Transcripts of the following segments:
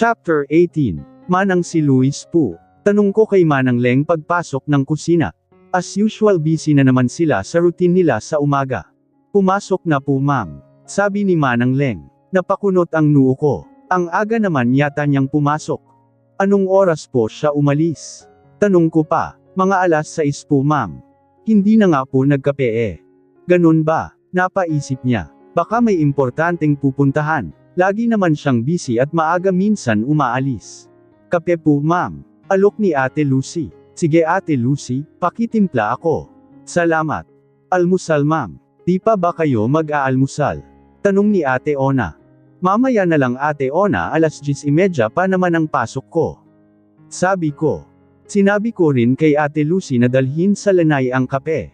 Chapter 18. Manang si Luis po. Tanong ko kay Manang Leng pagpasok ng kusina. As usual busy na naman sila sa routine nila sa umaga. Pumasok na po ma'am. Sabi ni Manang Leng. Napakunot ang noo ko. Ang aga naman yata niyang pumasok. Anong oras po siya umalis? Tanong ko pa. Mga alas 6 po ma'am. Hindi na nga po nagkape eh. Ganun ba? Napaisip niya. Baka may importanteng pupuntahan. Lagi naman siyang busy at maaga minsan umaalis. Kape po ma'am. Alok ni Ate Lucy. Sige Ate Lucy, pakitimpla ako. Salamat. Almusal ma'am. Di pa ba kayo mag-aalmusal? Tanong ni Ate Ona. Mamaya na lang Ate Ona, alas 10:30 pa naman ang pasok ko. Sabi ko. Sinabi ko rin kay Ate Lucy na dalhin sa lanay ang kape.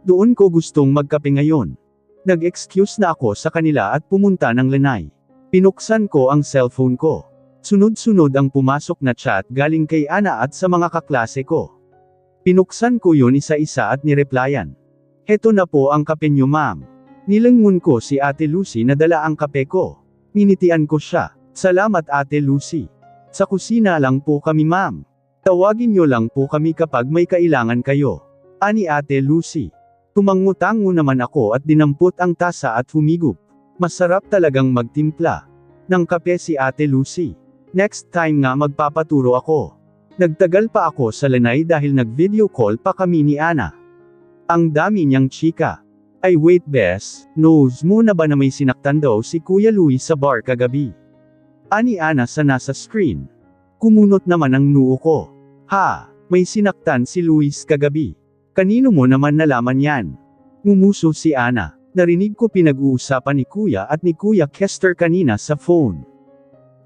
Doon ko gustong magkape ngayon. Nag-excuse na ako sa kanila at pumunta ng lanay. Pinuksan ko ang cellphone ko. Sunod-sunod ang pumasok na chat galing kay Ana at sa mga kaklase ko. Pinuksan ko yun isa-isa at nireplyan. Heto na po ang kape nyo ma'am. Nilangon ko si Ate Lucy na dala ang kape ko. Minitian ko siya. Salamat Ate Lucy. Sa kusina lang po kami ma'am. Tawagin nyo lang po kami kapag may kailangan kayo. Ani Ate Lucy. Tumangutango naman ako at dinampot ang tasa at humigop. Masarap talagang magtimpla ng kape si Ate Lucy. Next time nga magpapaturo ako. Nagtagal pa ako sa lanay dahil nag-video call pa kami ni Ana. Ang dami niyang chika. Ay wait Bes, knows mo na ba na may sinaktan daw si Kuya Luis sa bar kagabi? Ani Ana sa nasa screen. Kumunot naman ang noo ko. Ha, may sinaktan si Luis kagabi. Kanino mo naman nalaman yan? Ngumuso si Ana. Narinig ko pinag-uusapan ni Kuya at ni Kuya Kester kanina sa phone.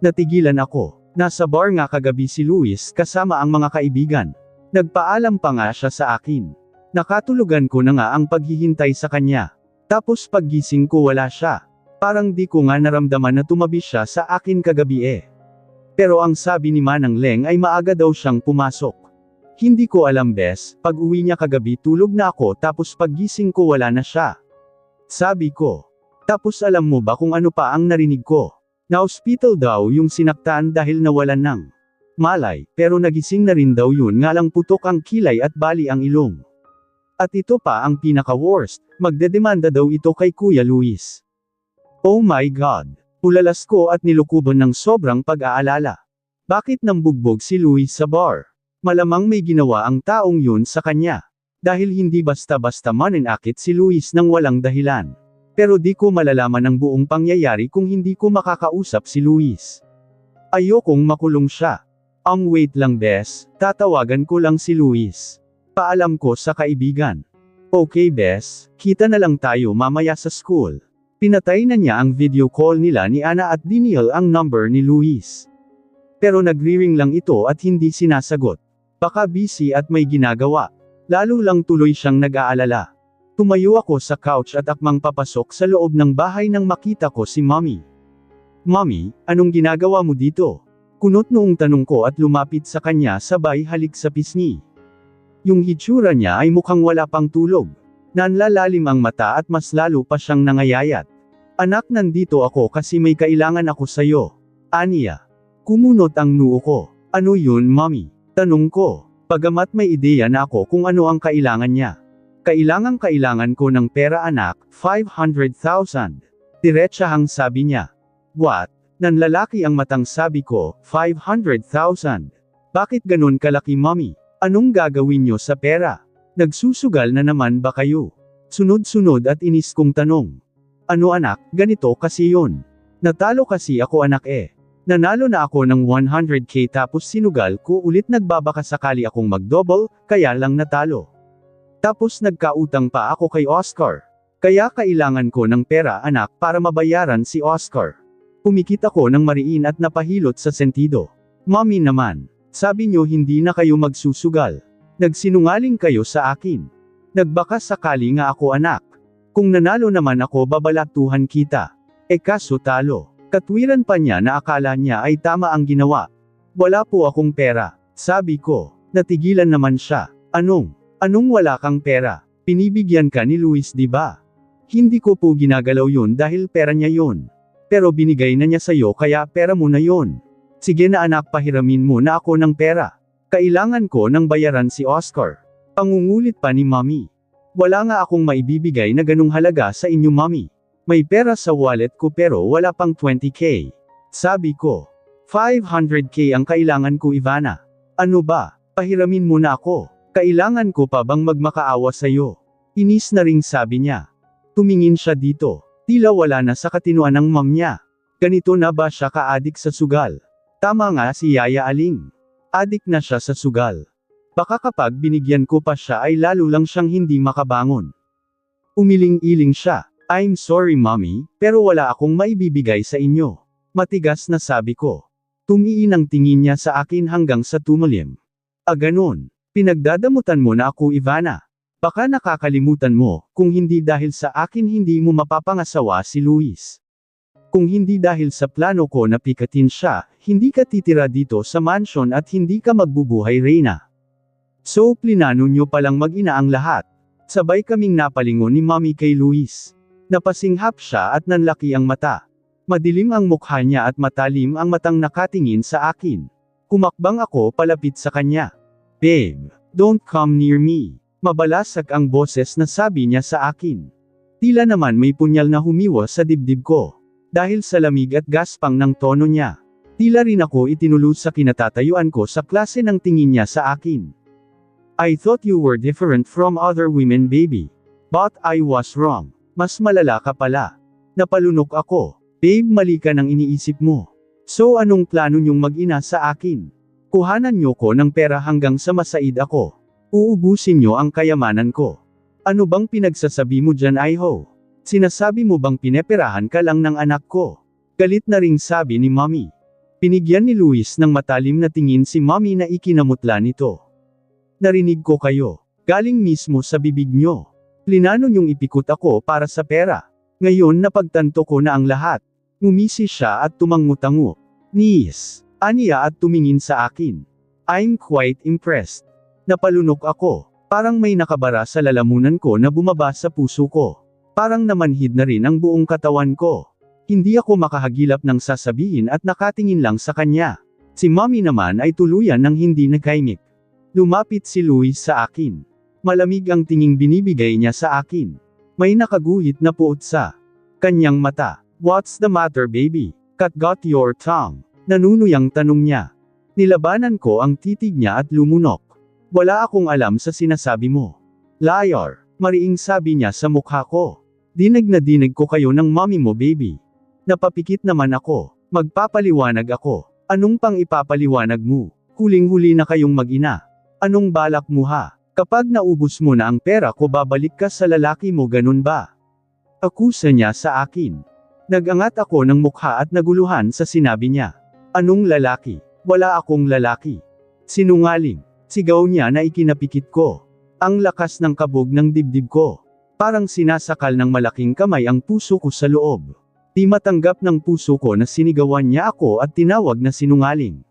Natigilan ako. Nasa bar nga kagabi si Luis kasama ang mga kaibigan. Nagpaalam pa nga siya sa akin. Nakatulugan ko na nga ang paghihintay sa kanya. Tapos paggising ko wala siya. Parang di ko nga naramdaman na tumabi siya sa akin kagabi eh. Pero ang sabi ni Manang Leng ay maaga daw siyang pumasok. Hindi ko alam Bes, pag uwi niya kagabi tulog na ako tapos paggising ko wala na siya. Sabi ko. Tapos alam mo ba kung ano pa ang narinig ko? Na-hospital daw yung sinaktan dahil nawalan ng malay, pero nagising na rin daw yun nga lang putok ang kilay at bali ang ilong. At ito pa ang pinaka-worst, magdedemanda daw ito kay Kuya Luis. Oh my God! Pulalas ko at nilukuban ng sobrang pag-aalala. Bakit nambugbog si Luis sa bar? Malamang may ginawa ang taong yun sa kanya. Dahil hindi basta-basta maninakit si Luis nang walang dahilan. Pero di ko malalaman ang buong pangyayari kung hindi ko makakausap si Luis. Ayokong makulong siya. Wait lang Bes, tatawagan ko lang si Luis. Paalam ko sa kaibigan. Okay Bes, kita na lang tayo mamaya sa school. Pinatay na niya ang video call nila ni Ana at dinil ang number ni Luis. Pero nagri-ring lang ito at hindi sinasagot. Baka busy at may ginagawa. Lalo lang tuloy siyang nag-aalala. Tumayo ako sa couch at akmang papasok sa loob ng bahay nang makita ko si Mommy. Mommy, anong ginagawa mo dito? Kunot noong tanong ko at lumapit sa kanya sabay halik sa pisngi. Yung hitsura niya ay mukhang wala pang tulog. Nanlalalim ang mata at mas lalo pa siyang nangayayat. Anak nandito ako kasi may kailangan ako sayo. Aniya. Kumunot ang noo ko. Ano yun Mommy? Tanong ko. Pagamat may ideya na ako kung ano ang kailangan niya. Kailangan ko ng pera anak, 500,000. Diretsahang sabi niya. What? Nanlalaki ang matang sabi ko, 500,000. Bakit ganun kalaki Mommy? Anong gagawin niyo sa pera? Nagsusugal na naman ba kayo? Sunod-sunod at inis kong tanong. Ano anak, ganito kasi yun. Natalo kasi ako anak eh. Nanalo na ako ng 100k tapos sinugal ko ulit nagbabaka sakali akong mag-double, kaya lang natalo. Tapos nagkautang pa ako kay Oscar. Kaya kailangan ko ng pera anak para mabayaran si Oscar. Pumikit ako ng mariin at napahilot sa sentido. Mommy naman, sabi niyo hindi na kayo magsusugal. Nagsinungaling kayo sa akin. Nagbaka sakali nga ako anak. Kung nanalo naman ako babalatuhan kita. Kaso talo. Katwiran pa niya na akala niya ay tama ang ginawa. Wala po akong pera. Sabi ko. Natigilan naman siya. Anong wala kang pera? Pinibigyan ka ni Luis di ba? Hindi ko po ginagalaw yun dahil pera niya yun. Pero binigay na niya sa'yo kaya pera mo na yun. Sige na anak, pahiramin mo na ako ng pera. Kailangan ko ng bayaran si Oscar. Pangungulit pa ni Mommy. Wala nga akong maibibigay na ganung halaga sa inyo Mommy. May pera sa wallet ko pero wala pang 20k. Sabi ko. 500k ang kailangan ko Ivana. Ano ba? Pahiramin mo na ako. Kailangan ko pa bang magmakaawa sa'yo? Inis na ring sabi niya. Tumingin siya dito. Tila wala na sa katinuan ng mom niya. Ganito na ba siya ka-adik sa sugal? Tama nga si Yaya Aling. Adik na siya sa sugal. Baka kapag binigyan ko pa siya ay lalo lang siyang hindi makabangon. Umiling-iling siya. I'm sorry mommy, pero wala akong maibibigay sa inyo. Matigas na sabi ko. Tumiin ang tingin niya sa akin hanggang sa tumalim. Ganon. Pinagdadamutan mo na ako Ivana. Baka nakakalimutan mo, kung hindi dahil sa akin hindi mo mapapangasawa si Luis. Kung hindi dahil sa plano ko na pikatin siya, hindi ka titira dito sa mansion at hindi ka magbubuhay Reyna. So plinano nyo palang mag-ina ang lahat. Sabay kaming napalingon ni Mommy kay Luis. Napasinghap siya at nanlaki ang mata. Madilim ang mukha niya at matalim ang matang nakatingin sa akin. Kumakbang ako palapit sa kanya. Babe, don't come near me. Mabalasag ang boses na sabi niya sa akin. Tila naman may punyal na humiwas sa dibdib ko. Dahil sa lamig at gaspang ng tono niya. Tila rin ako itinulod sa kinatatayuan ko sa klase ng tingin niya sa akin. I thought you were different from other women baby. But I was wrong. Mas malala ka pala. Napalunok ako. Babe, mali ka ng iniisip mo. So anong plano niyong mag-ina sa akin? Kuhanan niyo ko ng pera hanggang sa masaid ako. Uubusin niyo ang kayamanan ko. Ano bang pinagsasabi mo dyan Iho? Sinasabi mo bang pineperahan ka lang ng anak ko? Galit na ring sabi ni Mommy. Pinigyan ni Luis ng matalim na tingin si Mommy na ikinamutla nito. Narinig ko kayo. Galing mismo sa bibig nyo. Plinano nyong ipikot ako para sa pera. Ngayon napagtanto ko na ang lahat. Ngumisi siya at tumangutango. Niis. Aniya at tumingin sa akin. I'm quite impressed. Napalunok ako. Parang may nakabara sa lalamunan ko na bumaba sa puso ko. Parang namanhid na rin ang buong katawan ko. Hindi ako makahagilap ng sasabihin at nakatingin lang sa kanya. Si Mommy naman ay tuluyan ng hindi nagkaimik. Lumapit si Luis sa akin. Malamig ang tinging binibigay niya sa akin. May nakaguhit na puot sa kanyang mata. What's the matter baby? Cut got your tongue? Nanunuyang tanong niya. Nilabanan ko ang titig niya at lumunok. Wala akong alam sa sinasabi mo. Liar. Mariing sabi niya sa mukha ko. Dinig na dinig ko kayo ng mommy mo baby. Napapikit naman ako. Magpapaliwanag ako. Anong pang ipapaliwanag mo? Huling-huli na kayong mag-ina. Anong balak mo ha? Kapag naubos mo na ang pera ko babalik ka sa lalaki mo ganun ba? Akusa niya sa akin. Nagangat ako ng mukha at naguluhan sa sinabi niya. Anong lalaki? Wala akong lalaki. Sinungaling. Sigaw niya na ikinapikit ko. Ang lakas ng kabog ng dibdib ko. Parang sinasakal ng malaking kamay ang puso ko sa loob. Di matanggap ng puso ko na sinigawan niya ako at tinawag na sinungaling.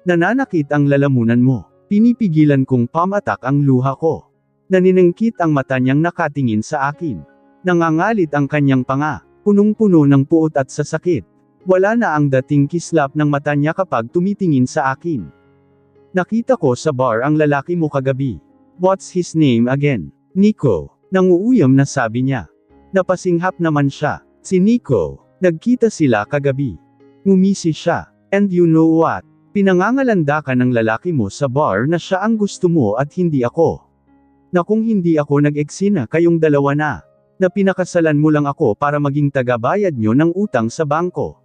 Nananakit ang lalamunan mo. Pinipigilan kong pamatak ang luha ko. Naniningkit ang mata niyang nakatingin sa akin. Nangangalit ang kanyang panga. Punong-puno ng puot at sasakit. Wala na ang dating kislap ng mata niya kapag tumitingin sa akin. Nakita ko sa bar ang lalaki mo kagabi. What's his name again? Nico. Nanguuyam na sabi niya. Napasinghap naman siya. Si Nico. Nagkita sila kagabi. Ngumisi siya. And you know what? Pinangangalanda ka ng lalaki mo sa bar na siya ang gusto mo at hindi ako. Na kung hindi ako nag-eksina kayong dalawa na. Na pinakasalan mo lang ako para maging tagabayad nyo ng utang sa bangko.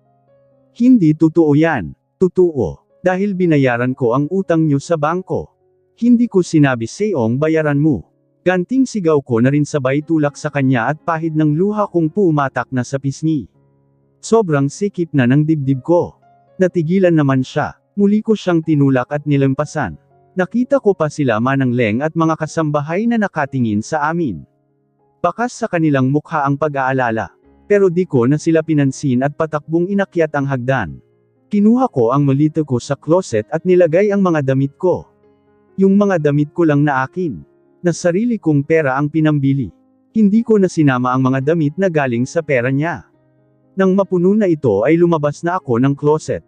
Hindi totoo yan. Totoo. Dahil binayaran ko ang utang nyo sa bangko. Hindi ko sinabi sa'yong bayaran mo. Ganting sigaw ko na rin sabay tulak sa kanya at pahid ng luha kong pumatak na sa pisngi. Sobrang sikip na ng dibdib ko. Natigilan naman siya. Muli ko siyang tinulak at nilampasan. Nakita ko pa sila Manang Leng at mga kasambahay na nakatingin sa amin. Bakas sa kanilang mukha ang pag-aalala. Pero di ko na sila pinansin at patakbong inakyat ang hagdan. Kinuha ko ang malito ko sa closet at nilagay ang mga damit ko. Yung mga damit ko lang na akin. Na sarili kong pera ang pinambili. Hindi ko na sinama ang mga damit na galing sa pera niya. Nang mapuno na ito ay lumabas na ako ng closet.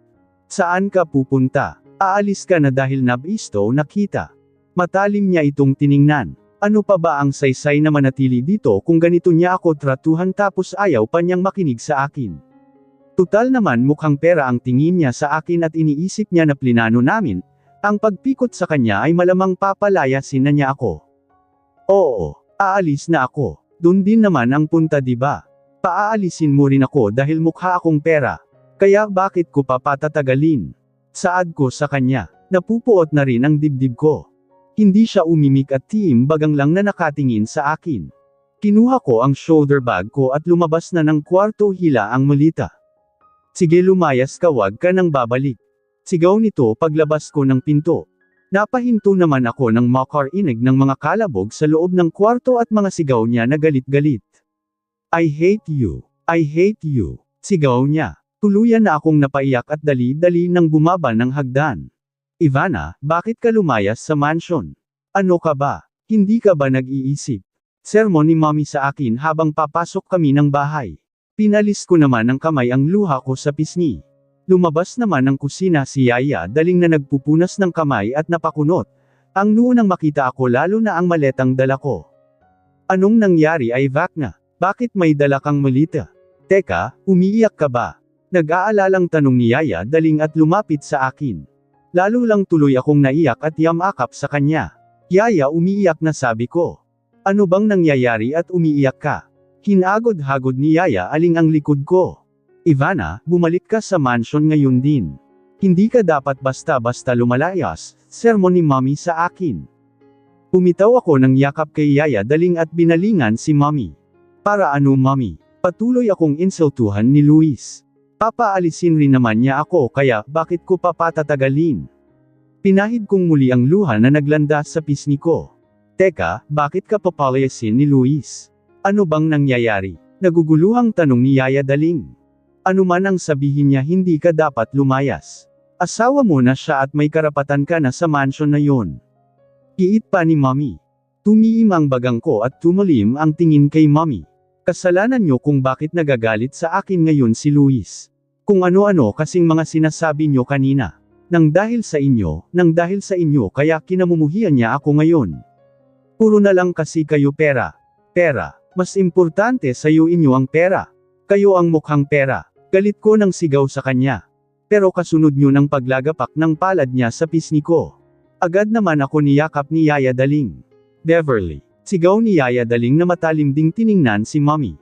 Saan ka pupunta? Aalis ka na dahil nabisto nakita. Matalim niya itong tiningnan. Ano pa ba ang saysay na manatili dito kung ganito niya ako tratuhan tapos ayaw pa niyang makinig sa akin? Tutal naman mukhang pera ang tingin niya sa akin at iniisip niya na plinano namin, ang pagpikot sa kanya ay malamang papalayasin na niya ako. Oo, aalis na ako. Dun din naman ang punta diba? Paaalisin mo rin ako dahil mukha akong pera. Kaya bakit ko pa patatagalin? Saad ko sa kanya. Napupuot na rin ang dibdib ko. Hindi siya umimik at bagang lang na nakatingin sa akin. Kinuha ko ang shoulder bag ko at lumabas na ng kwarto hila ang Melita. Sige lumayas ka, wag ka nang babalik. Sigaw nito paglabas ko ng pinto. Napahinto naman ako ng makarinig ng mga kalabog sa loob ng kwarto at mga sigaw niya na galit-galit. I hate you. I hate you. Sigaw niya. Tuluyan na akong napaiyak at dali-dali nang bumaba ng hagdan. Ivana, bakit ka lumayas sa mansion? Ano ka ba? Hindi ka ba nag-iisip? Sermon ni Mommy sa akin habang papasok kami ng bahay. Pinalis ko naman ng kamay ang luha ko sa pisngi. Lumabas naman ng kusina si Yaya daling na nagpupunas ng kamay at napakunot. Ang noon nang makita ako lalo na ang maletang dala ko. Anong nangyari ay Vakna? Bakit may dala kang Melita? Teka, umiiyak ka ba? Nag-aalalang tanong ni Yaya daling at lumapit sa akin. Lalo lang tuloy akong naiyak at yamakap sa kanya. Yaya, umiiyak na, sabi ko. Ano bang nangyayari at umiiyak ka? Hinagod-hagod ni Yaya aling ang likod ko. Ivana, bumalik ka sa mansion ngayon din. Hindi ka dapat basta-basta lumalayas, sermon ni Mommy sa akin. Umitaw ako ng yakap kay Yaya daling at binalingan si Mommy. Para ano, Mommy? Patuloy akong insultuhan ni Luis. Papaalisin rin naman niya ako kaya bakit ko pa patatagalin? Pinahid kong muli ang luha na naglandas sa pisngi ko. Teka, bakit ka papalayasin ni Luis? Ano bang nangyayari? Naguguluhang tanong ni Yaya daling. Ano man ang sabihin niya, hindi ka dapat lumayas. Asawa mo na siya at may karapatan ka na sa mansion na yon. Iit pa ni Mommy. Tumiim ang bagang ko at tumalim ang tingin kay Mommy. Kasalanan niyo kung bakit nagagalit sa akin ngayon si Luis. Kung ano-ano kasing mga sinasabi niyo kanina. Nang dahil sa inyo kaya kinamumuhian niya ako ngayon. Puro na lang kasi kayo pera. Pera. Mas importante sa iyo inyo ang pera. Kayo ang mukhang pera. Galit ko nang sigaw sa kanya. Pero kasunod niyo ng paglagapak ng palad niya sa pisngi ko. Agad naman ako niyakap ni Yaya daling. Beverly. Sigaw ni Yaya daling na matalim ding tiningnan si Mommy.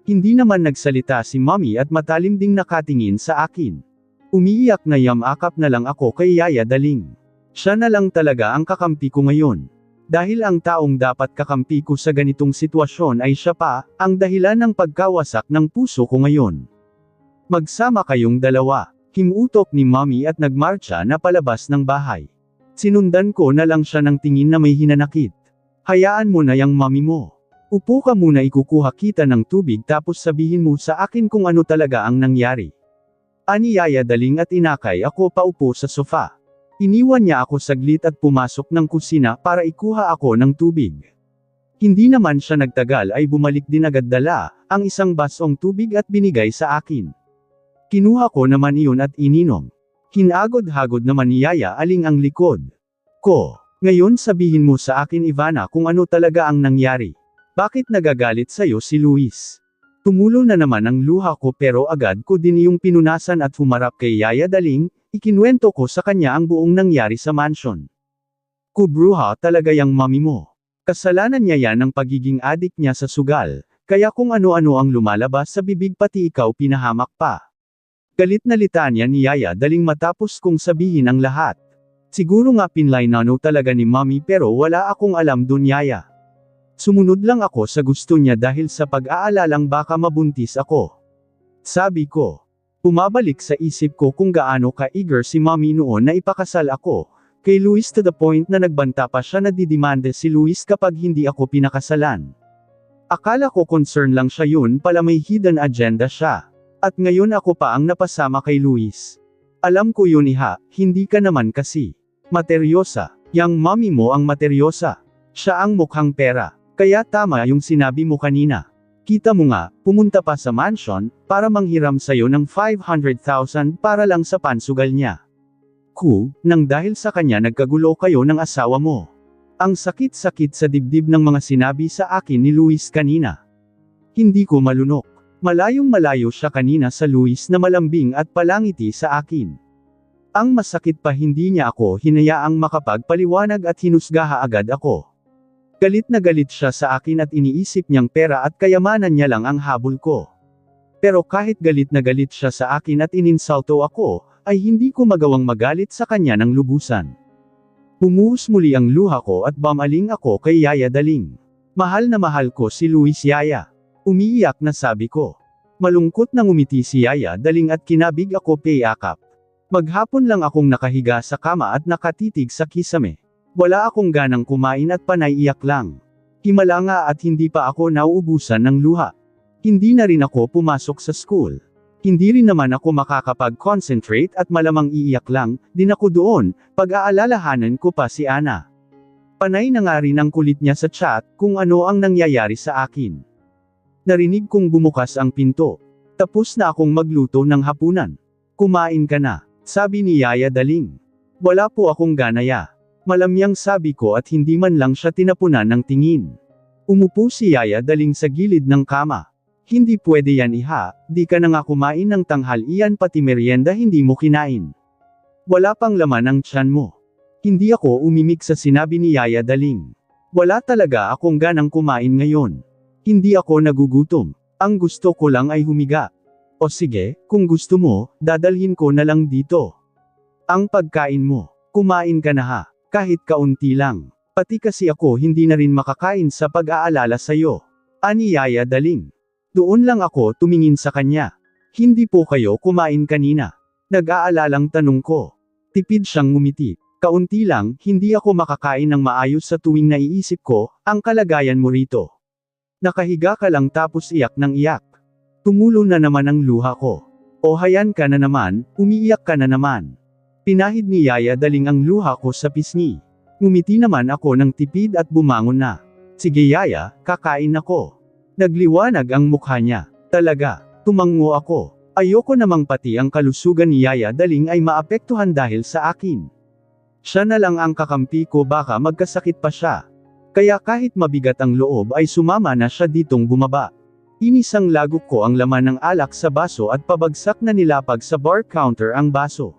Hindi naman nagsalita si Mommy at matalim ding nakatingin sa akin. Umiiyak na yamakap na lang ako kay Yaya daling. Siya na lang talaga ang kakampi ko ngayon. Dahil ang taong dapat kakampi ko sa ganitong sitwasyon ay siya pa, ang dahilan ng pagkawasak ng puso ko ngayon. Magsama kayong dalawa. Himutok ni Mommy at nagmarcha na palabas ng bahay. Sinundan ko na lang siya ng tingin na may hinanakit. Hayaan mo na yang Mommy mo. Upo ka muna, ikukuha kita ng tubig tapos sabihin mo sa akin kung ano talaga ang nangyari. Ani Yaya daling at inakay ako paupo sa sofa. Iniwan niya ako saglit at pumasok ng kusina para ikuha ako ng tubig. Hindi naman siya nagtagal ay bumalik din agad dala ang isang basong tubig at binigay sa akin. Kinuha ko naman iyon at ininom. Hinagod-hagod naman ni Yaya aling ang likod ko. Ngayon sabihin mo sa akin, Ivana, kung ano talaga ang nangyari. Bakit nagagalit sa'yo si Luis? Tumulo na naman ang luha ko pero agad ko din iyong pinunasan at humarap kay Yaya daling, ikinuwento ko sa kanya ang buong nangyari sa mansion. Kubruha talaga yang Mommy mo. Kasalanan niya yan ang pagiging adik niya sa sugal, kaya kung ano-ano ang lumalabas sa bibig pati ikaw pinahamak pa. Galit na litanya ni Yaya daling matapos kong sabihin ang lahat. Siguro nga pinlaynano talaga ni Mommy pero wala akong alam dun, Yaya. Sumunod lang ako sa gusto niya dahil sa pag-aalalang baka mabuntis ako. Sabi ko. Pumabalik sa isip ko kung gaano ka-eager si Mommy noon na ipakasal ako kay Luis to the point na nagbanta pa siya na didimande si Luis kapag hindi ako pinakasalan. Akala ko concern lang siya, yun pala may hidden agenda siya. At ngayon ako pa ang napasama kay Luis. Alam ko yun, Iha, hindi ka naman kasi materyosa. Yang Mommy mo ang materyosa. Siya ang mukhang pera. Kaya tama yung sinabi mo kanina. Kita mo nga, pumunta pa sa mansion, para manghiram sa'yo ng 500,000 para lang sa pansugal niya. Nang dahil sa kanya nagkagulo kayo ng asawa mo. Ang sakit-sakit sa dibdib ng mga sinabi sa akin ni Luis kanina. Hindi ko malunok. Malayong malayo siya kanina sa Luis na malambing at palangiti sa akin. Ang masakit pa hindi niya ako hinayaang makapagpaliwanag at hinusgaha agad ako. Galit na galit siya sa akin at iniisip niyang pera at kayamanan niya lang ang habol ko. Pero kahit galit na galit siya sa akin at ininsulto ako, ay hindi ko magawang magalit sa kanya ng lubusan. Bumuhos muli ang luha ko at bumaling ako kay Yaya Daling. Mahal na mahal ko si Luis Yaya. Umiiyak na sabi ko. Malungkot nang umiti si Yaya Daling at kinabig ako payakap. Maghapon lang akong nakahiga sa kama at nakatitig sa kisame. Wala akong ganang kumain at panay iyak lang. Himala nga at hindi pa ako nauubusan ng luha. Hindi na rin ako pumasok sa school. Hindi rin naman ako makakapag-concentrate at malamang iiyak lang, din ako doon, pag-aalalahanan ko pa si Ana. Panay na nga rin ang kulit niya sa chat, kung ano ang nangyayari sa akin. Narinig kong bumukas ang pinto. Tapos na akong magluto ng hapunan. Kumain ka na, sabi ni Yaya Daling. Wala po akong ganaya. Malamyang sabi ko at hindi man lang siya tinapunan ng tingin. Umupo si Yaya Daling sa gilid ng kama. Hindi pwede yan iha, di ka na nga kumain ng tanghalian pati merienda hindi mo kinain. Wala pang laman ang tiyan mo. Hindi ako umimik sa sinabi ni Yaya Daling. Wala talaga akong ganang kumain ngayon. Hindi ako nagugutom. Ang gusto ko lang ay humiga. O sige, kung gusto mo, dadalhin ko na lang dito. Ang pagkain mo, kumain ka na ha. Kahit kaunti lang. Pati kasi ako hindi na rin makakain sa pag-aalala sa'yo. Ani Yaya Daling. Doon lang ako tumingin sa kanya. Hindi po kayo kumain kanina. Nag-aalalang tanong ko. Tipid siyang ngumiti. Kaunti lang, hindi ako makakain ng maayos sa tuwing naiisip ko, ang kalagayan mo rito. Nakahiga ka lang tapos iyak ng iyak. Tumulo na naman ang luha ko. O hayan ka na naman, umiiyak ka na naman. Pinahid ni Yaya Daling ang luha ko sa pisngi. Ngumiti naman ako ng tipid at bumangon na. Sige Yaya, kakain ako. Nagliwanag ang mukha niya. Talaga, tumango ako. Ayoko namang pati ang kalusugan ni Yaya Daling ay maapektuhan dahil sa akin. Siya na lang ang kakampi ko baka magkasakit pa siya. Kaya kahit mabigat ang loob ay sumama na siya ditong bumaba. Inisang lagok ko ang laman ng alak sa baso at pabagsak na nilapag sa bar counter ang baso.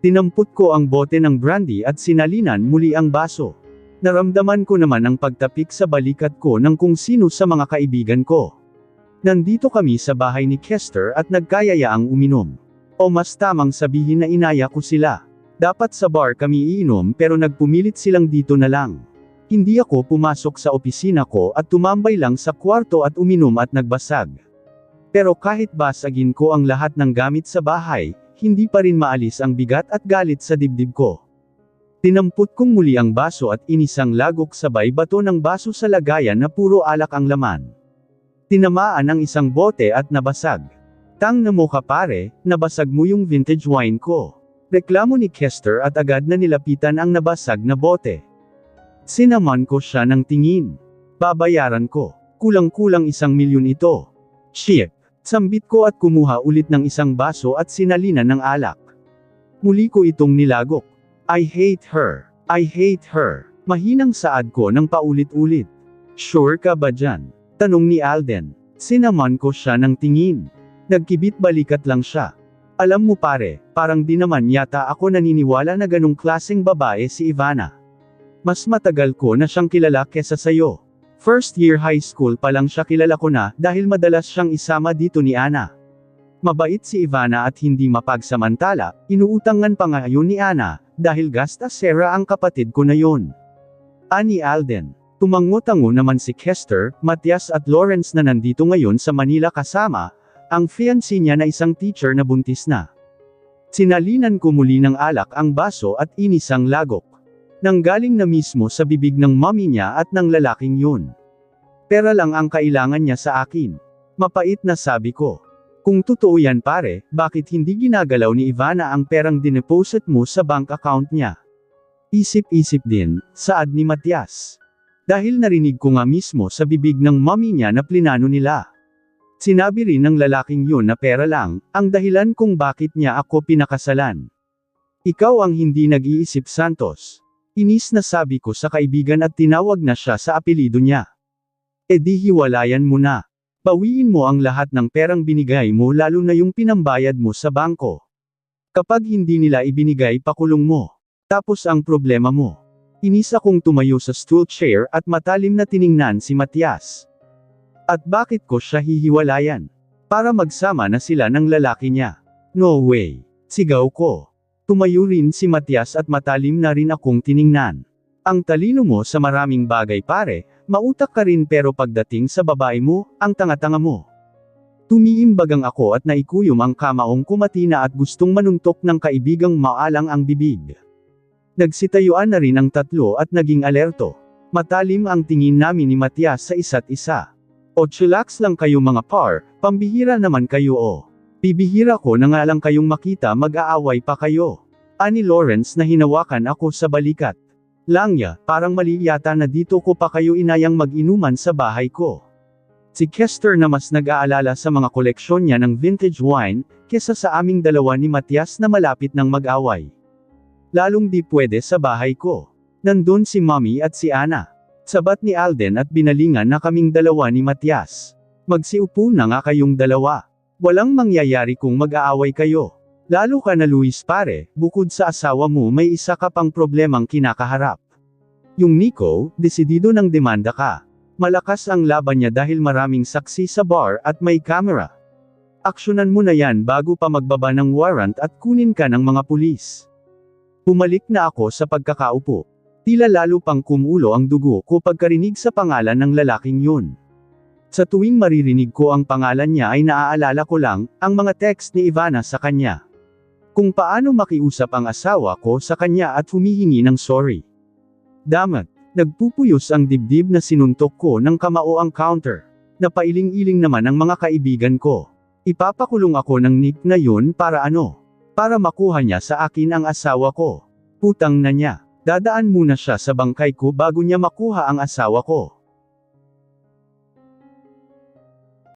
Tinampot ko ang bote ng brandy at sinalinan muli ang baso. Naramdaman ko naman ang pagtapik sa balikat ko ng kung sino sa mga kaibigan ko. Nandito kami sa bahay ni Kester at nagkayayaang uminom. O mas tamang sabihin na inaya ko sila. Dapat sa bar kami iinom pero nagpumilit silang dito na lang. Hindi ako pumasok sa opisina ko at tumambay lang sa kwarto at uminom at nagbasag. Pero kahit basagin ko ang lahat ng gamit sa bahay, hindi pa rin maalis ang bigat at galit sa dibdib ko. Tinampot kong muli ang baso at inisang lagok sabay bato ng baso sa lagayan na puro alak ang laman. Tinamaan ang isang bote at nabasag. Tang na mo ka pare, nabasag mo yung vintage wine ko. Reklamo ni Kester at agad na nilapitan ang nabasag na bote. Sinaman ko siya ng tingin. Babayaran ko. Kulang-kulang 1,000,000 ito. Shit. Sambit ko at kumuha ulit ng isang baso at sinalinan ng alak. Muli ko itong nilagok. I hate her. I hate her. Mahinang saad ko ng paulit-ulit. Sure ka ba dyan? Tanong ni Alden. Sinaman ko siya ng tingin. Nagkibit balikat lang siya. Alam mo pare, parang di naman yata ako naniniwala na ganong klaseng babae si Ivana. Mas matagal ko na siyang kilala kesa sayo. First year high school pa lang siya kilala ko na dahil madalas siyang isama dito ni Ana. Mabait si Ivana at hindi mapagsamantala, inuutangan pa nga yun ni Ana, dahil gastasera ang kapatid ko na yun. Ani Alden. Tumango-tango naman si Kester, Matias at Lawrence na nandito ngayon sa Manila kasama, ang fiancé niya na isang teacher na buntis na. Sinalinan ko muli ng alak ang baso at inisang lagok. Nanggaling na mismo sa bibig ng mommy niya at ng lalaking yun. Pera lang ang kailangan niya sa akin. Mapait na sabi ko. Kung totoo yan pare, bakit hindi ginagalaw ni Ivana ang perang dineposit mo sa bank account niya? Isip-isip din, saad ni Matias. Dahil narinig ko nga mismo sa bibig ng mommy niya na plinano nila. Sinabi rin ng lalaking yun na pera lang, ang dahilan kung bakit niya ako pinakasalan. Ikaw ang hindi nag-iisip, Santos. Inis na sabi ko sa kaibigan at tinawag na siya sa apelido niya. E di hiwalayan mo na. Bawiin mo ang lahat ng perang binigay mo, lalo na yung pinambayad mo sa bangko. Kapag hindi nila ibinigay, pakulong mo. Tapos ang problema mo. Inis akong tumayo sa stool chair at matalim na tiningnan si Matias. At bakit ko siya hihiwalayan? Para magsama na sila ng lalaki niya. No way. Sigaw ko. Tumayo rin si Matias at matalim na rin akong tiningnan. Ang talino mo sa maraming bagay, pare, mautak ka rin, pero pagdating sa babae mo, ang tanga-tanga mo. Tumiimbagang ako at naikuyom ang kamaong kumatina at gustong manuntok ng kaibigang maalang ang bibig. Nagsitayuan na rin ang tatlo at naging alerto. Matalim ang tingin namin ni Matias sa isa't isa. O chillax lang kayo mga par, pambihira naman kayo o. Bibihira ko na nga lang kayong makita, mag-aaway pa kayo. Ani Lawrence na hinawakan ako sa balikat. Langya, parang mali yata na dito ko pa kayo inayang mag-inuman sa bahay ko. Si Kester na mas nag-aalala sa mga koleksyon niya ng vintage wine, kesa sa aming dalawa ni Matias na malapit ng mag-away. Lalong di pwede sa bahay ko. Nandun si Mommy at si Ana. Sabat ni Alden at binalingan na kaming dalawa ni Matias. Magsiupo na nga kayong dalawa. Walang mangyayari kung mag-aaway kayo. Lalo ka na, Luis, pare, bukod sa asawa mo may isa ka pang problemang kinakaharap. Yung Nico, desidido ng demanda ka. Malakas ang laban niya dahil maraming saksi sa bar at may camera. Aksyonan mo na yan bago pa magbaba ng warrant at kunin ka ng mga pulis. Pumalik na ako sa pagkakaupo. Tila lalo pang kumulo ang dugo ko pagkarinig sa pangalan ng lalaking yun. Sa tuwing maririnig ko ang pangalan niya ay naaalala ko lang ang mga text ni Ivana sa kanya. Kung paano makiusap ang asawa ko sa kanya at humihingi ng sorry. Damat, nagpupuyos ang dibdib na sinuntok ko ng kamao ang counter. Napailing-iling naman ang mga kaibigan ko. Ipapakulong ako ng Nick na yun para ano? Para makuha niya sa akin ang asawa ko. Putang na niya. Dadaan muna siya sa bangkay ko bago niya makuha ang asawa ko.